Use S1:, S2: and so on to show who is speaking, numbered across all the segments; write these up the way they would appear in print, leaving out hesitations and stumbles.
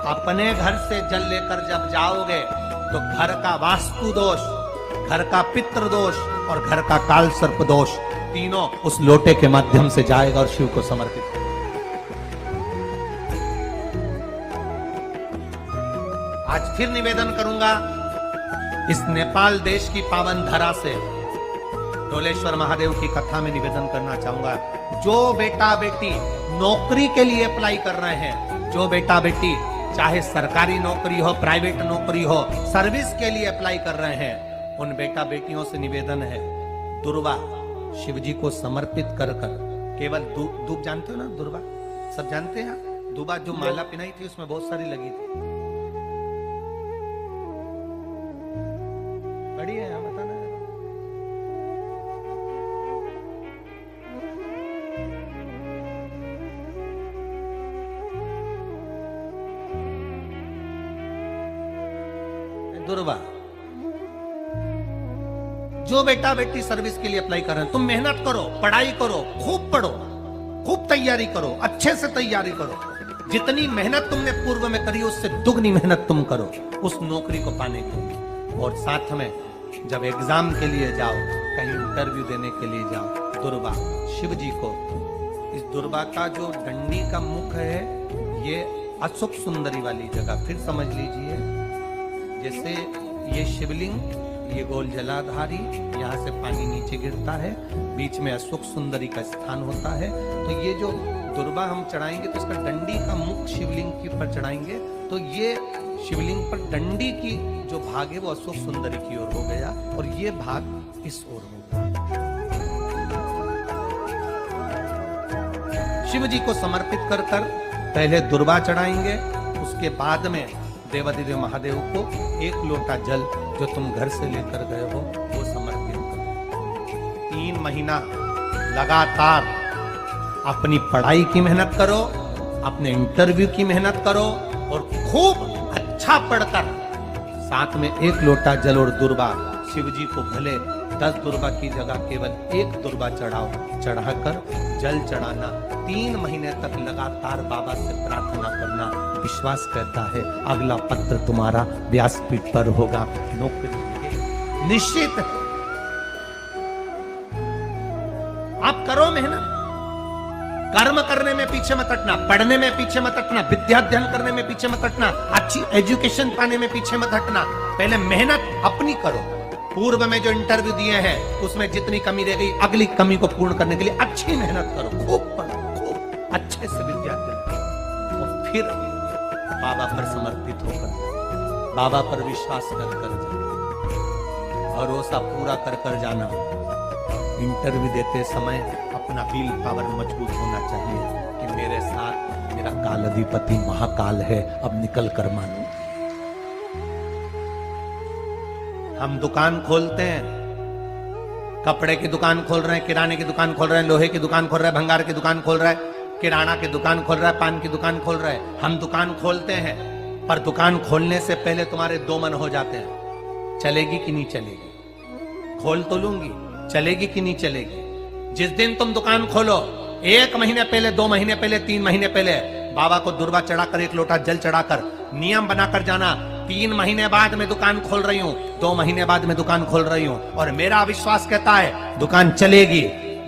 S1: अपने घर से जल लेकर जब जाओगे तो घर का वास्तु दोष, घर का पितृ दोष और घर का काल सर्प दोष तीनों उस लोटे के माध्यम से जाएगा और शिव को समर्पित करेगा। आज फिर निवेदन करूंगा इस नेपाल देश की पावन धरा से डोलेश्वर महादेव की कथा में निवेदन करना चाहूंगा। जो बेटा बेटी नौकरी के लिए अप्लाई कर रहे हैं, जो बेटा बेटी चाहे सरकारी नौकरी हो, प्राइवेट नौकरी हो, सर्विस के लिए अप्लाई कर रहे हैं, उन बेटा बेटियों से निवेदन है, दुर्वा शिव जी को समर्पित कर कर केवल दूब जानते हो ना, दुर्वा सब जानते हैं। दुबा जो माला पिनाई थी उसमें बहुत सारी लगी थी, बड़ी है, बताना दुर्वा। जो बेटा बेटी सर्विस के लिए अप्लाई कर रहे हैं, तुम मेहनत करो, पढ़ाई करो, खूब पढ़ो, खूब तैयारी करो, अच्छे से तैयारी करो। जितनी मेहनत तुमने पूर्व में करी उससे दुगनी मेहनत तुम करो उस नौकरी को पाने के लिए। और साथ में जब एग्जाम के लिए जाओ, कहीं इंटरव्यू देने के लिए जाओ, दुर्वा शिव जी को, इस दुर्वा का जो डंडी का मुख है ये अशोक सुंदरी वाली जगह, फिर समझ लीजिए जैसे ये शिवलिंग, ये गोल जलाधारी, यहाँ से पानी नीचे गिरता है, बीच में अशोक सुंदरी का स्थान होता है। तो ये जो दुर्वा हम चढ़ाएंगे तो इसका डंडी का मुख शिवलिंग के ऊपर चढ़ाएंगे तो ये शिवलिंग पर डंडी की जो भाग है वो अशोक सुंदरी की ओर हो गया और ये भाग इस ओर हो गया। शिव जी को समर्पित कर कर पहले दुर्वा चढ़ाएंगे, उसके बाद में देवादिदेव महादेव को एक लोटा जल जो तुम घर से लेकर गए हो वो समर्पित करो। 3 महीना लगातार अपनी पढ़ाई की मेहनत करो, अपने इंटरव्यू की मेहनत करो और खूब अच्छा पढ़कर साथ में एक लोटा जल और दुर्वा शिव जी को भले 10 दुर्वा की जगह केवल एक दुर्वा चढ़ाओ, चढ़ाकर जल चढ़ाना। 3 महीने तक लगातार बाबा से प्रार्थना करना। विश्वास कहता है अगला पत्र तुम्हारा व्यासपीठ पर होगा, नौकरी निश्चित है। आप करो मेहनत, कर्म करने में पीछे मत हटना, पढ़ने में पीछे मत हटना, विद्या अध्ययन करने में पीछे मत हटना, अच्छी एजुकेशन पाने में पीछे मत हटना। पहले मेहनत अपनी करो। पूर्व में जो इंटरव्यू दिए हैं उसमें जितनी कमी रह गई अगली कमी को पूर्ण करने के लिए अच्छी मेहनत करो, खूब पढ़ो, खूब अच्छे से विद्या अध्ययन और फिर बाबा पर समर्पित होकर बाबा पर विश्वास कर कर जाना, भरोसा पूरा कर कर जाना। इंटरव्यू देते समय अपना विल पावर मजबूत होना चाहिए कि मेरे साथ मेरा काल अधिपति महाकाल है, अब निकल कर मानो। हम दुकान खोलते हैं, कपड़े की दुकान खोल रहे हैं, किराने की दुकान खोल रहे हैं, लोहे की दुकान खोल रहे हैं, भंगार की दुकान खोल रहा है, किराना की दुकान खोल रहा है, पान की दुकान खोल रहा है। हम दुकान खोलते हैं पर दुकान खोलने से पहले तुम्हारे 2 मन हो जाते हैं, चलेगी कि नहीं चलेगी, खोल तो लूंगी, चलेगी कि नहीं चलेगी। जिस दिन तुम दुकान खोलो 1 महीने पहले, 2 महीने पहले, 3 महीने पहले बाबा को दुर्वा चढ़ाकर एक लोटा जल चढ़ाकर नियम बनाकर जाना, 3 महीने बाद मैं दुकान खोल रही हूं, 2 महीने बाद मैं दुकान खोल रही हूं और मेरा विश्वास कहता है दुकान चलेगी।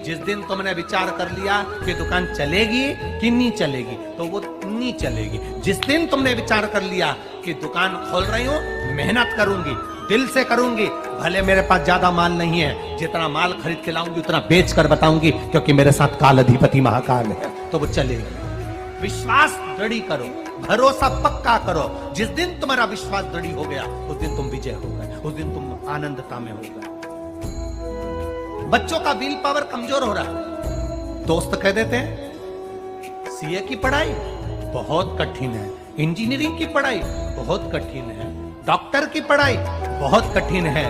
S1: जिस दिन तुमने विचार कर लिया कि दुकान चलेगी कि नहीं चलेगी तो वो नहीं चलेगी। जिस दिन तुमने विचार कर लिया कि दुकान खोल रही हूं, मेहनत करूंगी, दिल से करूंगी, भले मेरे पास ज्यादा माल नहीं है, जितना माल खरीद के लाऊंगी उतना बेच कर बताऊंगी क्योंकि मेरे साथ काल अधिपति महाकाल है, तो वो चलेगी। विश्वास दृढ़ करो, भरोसा पक्का करो। जिस दिन तुम्हारा विश्वास दृढ़ हो गया उस दिन तुम विजय हो गए, उस दिन तुम आनंदता में हो गए। बच्चों का विल पावर कमजोर हो रहा है, दोस्त कह देते हैं सीए की पढ़ाई बहुत कठिन है, इंजीनियरिंग की पढ़ाई बहुत कठिन है, डॉक्टर की पढ़ाई बहुत कठिन है।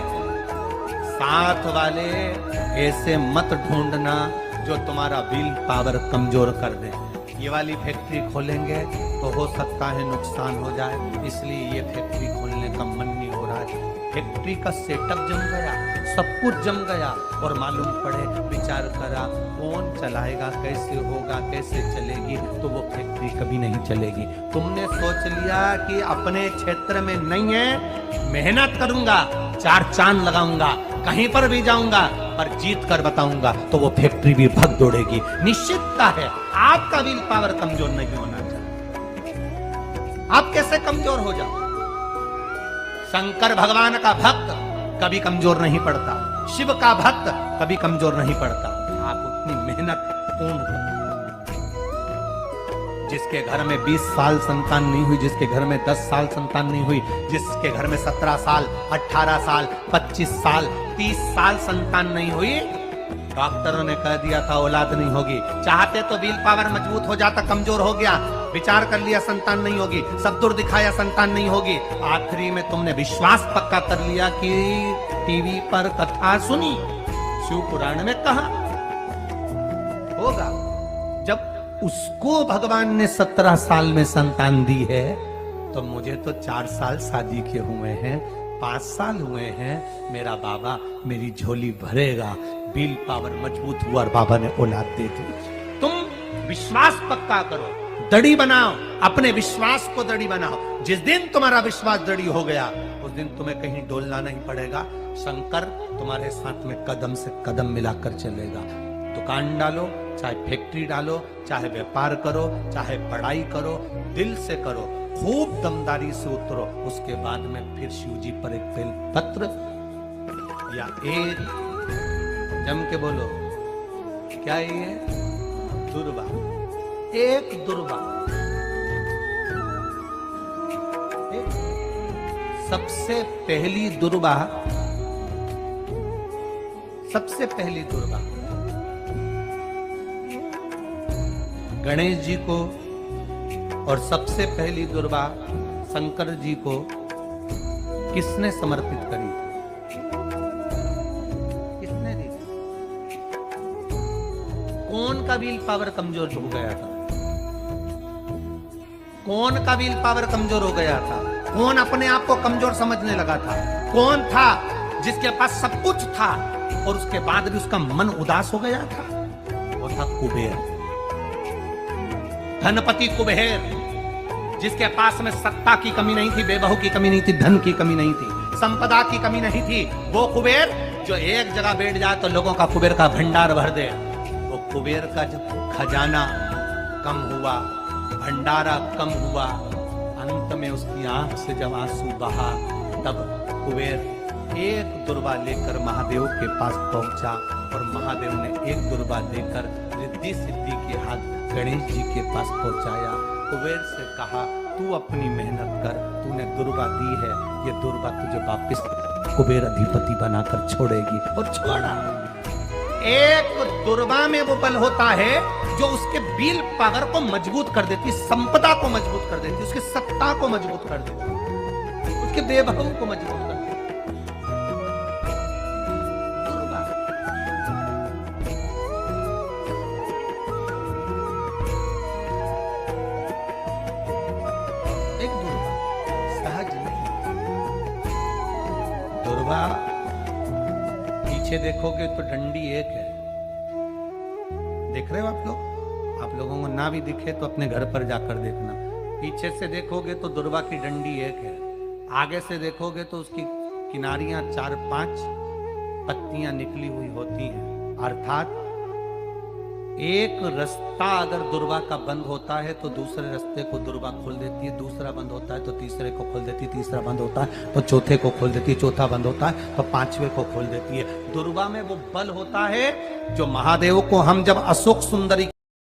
S1: साथ वाले ऐसे मत ढूंढना जो तुम्हारा विल पावर कमजोर कर दे। ये वाली फैक्ट्री खोलेंगे तो हो सकता है नुकसान हो जाए, इसलिए ये फैक्ट्री खोलने का मन नहीं हो रहा। महाराज फैक्ट्री का सेटअप जम गया, सब कुछ जम गया, और मालूम पड़े, विचार करा कौन चलाएगा, कैसे होगा, कैसे चलेगी, तो वो फैक्ट्री कभी नहीं चलेगी। तुमने सोच लिया कि अपने क्षेत्र में नहीं है, मेहनत करूंगा, 4 चांद लगाऊंगा, कहीं पर भी जाऊंगा, पर जीत कर बताऊंगा, तो वो फैक्ट्री भी भग दौड़ेगी। निश्चितता है आपका विल पावर कमजोर नहीं होना चाहिए। आप कैसे कमजोर हो जाओ? शंकर भगवान का भक्त कभी कमजोर नहीं पड़ता, शिव का भक्त कभी कमजोर नहीं पड़ता। आप उतनी मेहनत पूर्ण करो। जिसके घर में 20 साल संतान नहीं हुई, जिसके घर में 10 साल संतान नहीं हुई, जिसके घर में 17 साल, 18 साल, 25 साल, 30 साल संतान नहीं हुई, डॉक्टरों ने कह दिया था औलाद नहीं होगी। चाहते तो विल पावर मजबूत हो जाता, कमजोर हो गया, विचार कर लिया संतान नहीं होगी, सब दूर दिखाया संतान नहीं होगी, आखिरी में तुमने विश्वास पक्का कर लिया कि टीवी पर कथा सुनी, शिव पुराण में कहा होगा। जब उसको भगवान ने 17 साल में संतान दी है, तो मुझे तो 4 साल शादी के हुए हैं, 5 साल हुए हैं, मेरा बाबा मेरी झोली भरेगा। विल पावर मजबूत हुआ और बाबा ने औलाद दे दी। तुम विश्वास पक्का करो, दड़ी बनाओ, अपने विश्वास को दड़ी बनाओ। जिस दिन तुम्हारा विश्वास दड़ी हो गया, उस दिन तुम्हें कहीं डोलना नहीं पड़ेगा। शंकर तुम्हारे साथ में कदम से कदम मिलाकर चलेगा। दुकान डालो, चाहे फैक्ट्री डालो, चाहे व्यापार करो, चाहे पढ़ाई करो, दिल से करो, खूब दमदारी से उतरो। उसके बाद में फिर शिव जी पर एक बेल पत्र या एक, जम के बोलो, क्या ये दुर्वा, एक दुर्वा, सबसे पहली दुर्वा, सबसे पहली दुर्वा गणेश जी को, और सबसे पहली दुर्वा शंकर जी को किसने समर्पित करी? किसने दी? कौन का विल पावर कमजोर हो गया था? कौन का विल पावर कमजोर हो गया था? कौन अपने आप को कमजोर समझने लगा था? कौन था जिसके पास सब कुछ था और उसके बाद भी उसका मन उदास हो गया था? वो था कुबेर, धनपति कुबेर, जिसके पास में सत्ता की कमी नहीं थी, बेबहू की कमी नहीं थी, धन की कमी नहीं थी, संपदा की कमी नहीं थी। वो कुबेर जो एक जगह बैठ जाए तो लोगों का कुबेर का भंडार भर दे। वो कुबेर का जब खजाना कम हुआ, भंडारा कम हुआ, अंत में उसकी आंख से जब आंसू बहा, तब कुबेर एक दुर्वा लेकर महादेव के पास पहुंचा, और महादेव ने एक दुर्वा देकर रिद्धि सिद्धि के हाथ गणेश जी के पास पहुंचाया। कुबेर से कहा, तू अपनी मेहनत कर, तूने दुर्वा दी है, ये दुर्वा तुझे वापस कुबेर अधिपति बनाकर छोड़ेगी। और छोड़ा। एक दुर्वा में वो बल होता है जो उसके विल पावर को मजबूत कर देती, संपदा को मजबूत कर देती, उसकी सत्ता को मजबूत कर देती, उसके बेबहू को मजबूत कर देती। दुर्वा पीछे देखोगे तो डंडी एक है, देख रहे हो आप लोग? आप लोगों को ना भी दिखे तो अपने घर पर जाकर देखना। पीछे से देखोगे तो दुर्वा की डंडी एक है, आगे से देखोगे तो उसकी किनारियां 4-5 पत्तियां निकली हुई होती हैं। अर्थात एक रास्ता अगर दुर्वा का बंद होता है तो दूसरे रास्ते को दुर्वा खोल देती है, दूसरा बंद होता है तो तीसरे को खोल देती है, तीसरा बंद होता है तो चौथे को खोल देती है, चौथा बंद होता है तो 5वें को खोल देती है। दुर्वा में वो बल होता है जो महादेव को हम जब अशोक सुंदरी